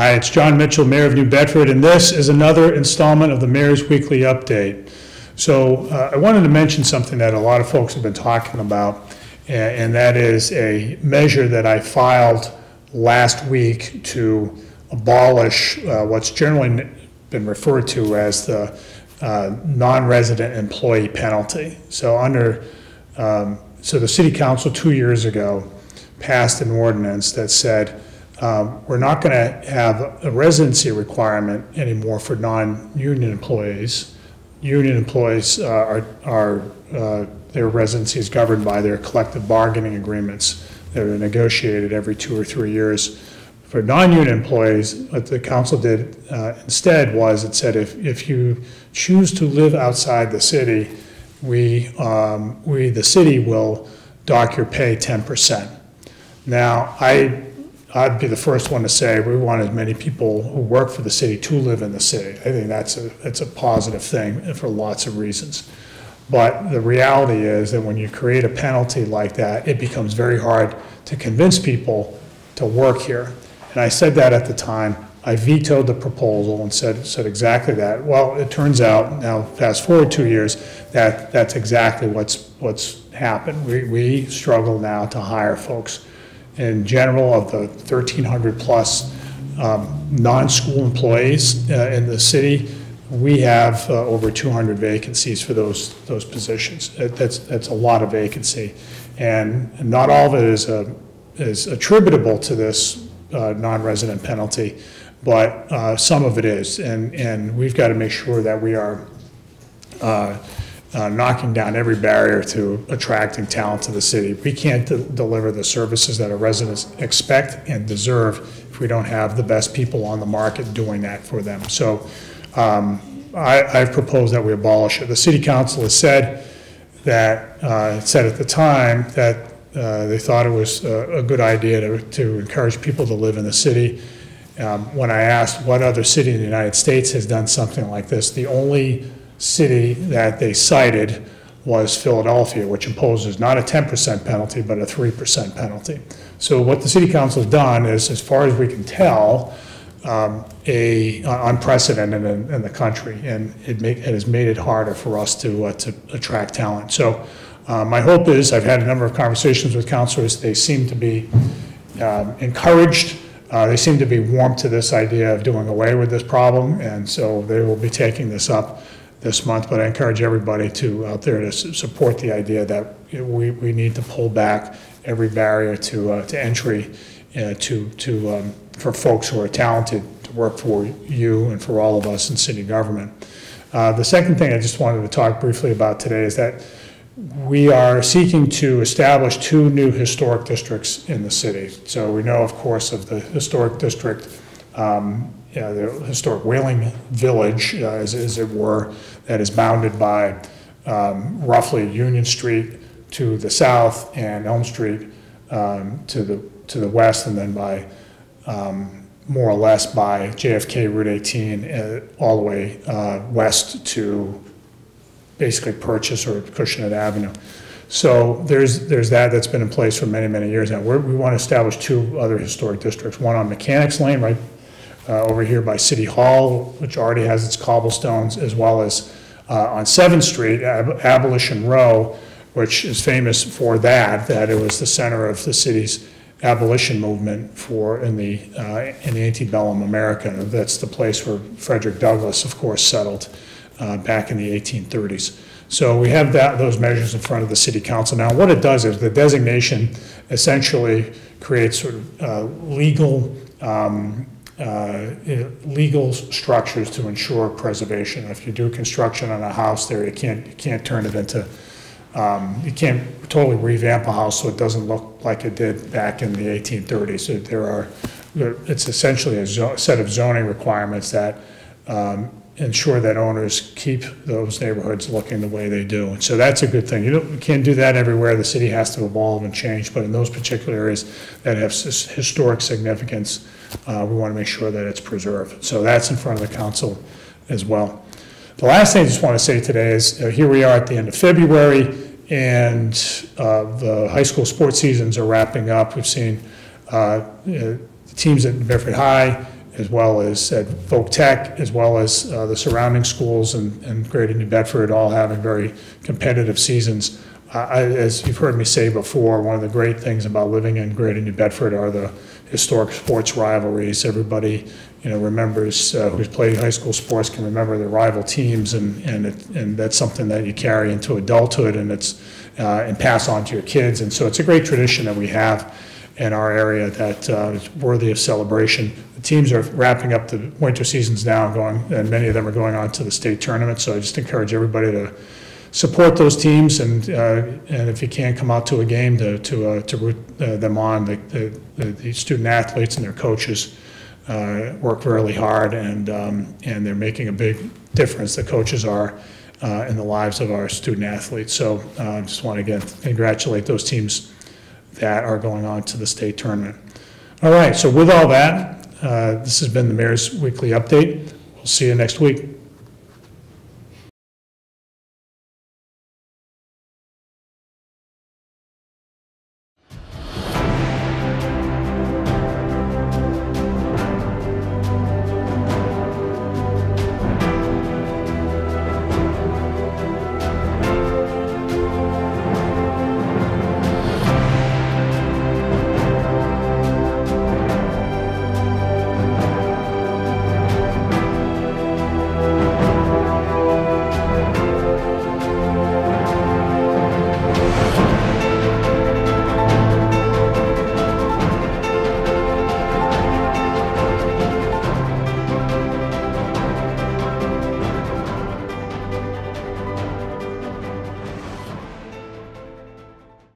Hi, it's Jon Mitchell, Mayor of New Bedford, and this is another installment of the Mayor's Weekly Update. So I wanted to mention something that a lot of folks have been talking about, and that is a measure that I filed last week to abolish what's generally been referred to as the non-resident employee penalty. So so the City Council 2 years ago passed an ordinance that said we're not going to have a residency requirement anymore for non-union employees. Union employees their residency is governed by their collective bargaining agreements that are negotiated every 2 or 3 years. For non-union employees, what the council did instead was it said if you choose to live outside the city, the city will dock your pay 10%. Now, I'd be the first one to say we want as many people who work for the city to live in the city. I think that's a positive thing for lots of reasons. But the reality is that when you create a penalty like that, it becomes very hard to convince people to work here. And I said that at the time. I vetoed the proposal and said exactly that. Well, it turns out, now fast forward 2 years, that that's exactly what's happened. We struggle now to hire folks. In general, of the 1,300 plus non-school employees in the city, we have over 200 vacancies for those positions. That's a lot of vacancy, and not all of it is attributable to this non-resident penalty, but some of it is, and we've got to make sure that we are knocking down every barrier to attracting talent to the city. We can't deliver the services that our residents expect and deserve if we don't have the best people on the market doing that for them. So I've proposed that we abolish it. The City Council has said that, said at the time that they thought it was a good idea to encourage people to live in the city. When I asked what other city in the United States has done something like this, the only city that they cited was Philadelphia, which imposes not a 10% penalty, but a 3% penalty. So what the City Council has done is, as far as we can tell, unprecedented in the country, and it has made it harder for us to attract talent. So my hope is, I've had a number of conversations with councilors, they seem to be encouraged. They seem to be warm to this idea of doing away with this problem, and so they will be taking this up this month. But I encourage everybody out there to support the idea that we need to pull back every barrier to entry for folks who are talented to work for you and for all of us in city government. The second thing I just wanted to talk briefly about today is that we are seeking to establish 2 new historic districts in the city. So we know, of course, of the historic district, the historic Whaling Village, as it were, that is bounded by roughly Union Street to the south and Elm Street to the west, and then by more or less by JFK Route 18 all the way west to basically Purchase or Cushionet Avenue. So there's that's been in place for many, many years now. We want to establish 2 other historic districts, one on Mechanics Lane, right over here by City Hall, which already has its cobblestones, as well as on 7th Street, Abolition Row, which is famous for that it was the center of the city's abolition movement in the antebellum America. That's the place where Frederick Douglass, of course, settled back in the 1830s. So we have those measures in front of the City Council. Now, what it does is the designation essentially creates sort of legal structures to ensure preservation. If you do construction on a house there, you can't turn it into, you can't totally revamp a house so it doesn't look like it did back in the 1830s. So it's essentially a set of zoning requirements that ensure that owners keep those neighborhoods looking the way they do. And so that's a good thing. You can't do that everywhere. The city has to evolve and change, but in those particular areas that have historic significance, we want to make sure that it's preserved. So that's in front of the council as well. The last thing I just want to say today is here we are at the end of February, and the high school sports seasons are wrapping up. We've seen the teams at Bedford High as well as at Folk Tech, as well as the surrounding schools and Greater New Bedford, all having very competitive seasons. As you've heard me say before, one of the great things about living in Greater New Bedford are the historic sports rivalries. Everybody, remembers who's played high school sports can remember the rival teams, and that's something that you carry into adulthood, and and pass on to your kids. And so it's a great tradition that we have in our area that is worthy of celebration. The teams are wrapping up the winter seasons now, and many of them are going on to the state tournament. So I just encourage everybody to support those teams, and if you can't come out to a game, to root them on. The student athletes and their coaches work really hard, and they're making a big difference. The coaches are in the lives of our student athletes. So I just want to again congratulate those teams that are going on to the state tournament. All right, so with all that, this has been the Mayor's Weekly Update. We'll see you next week.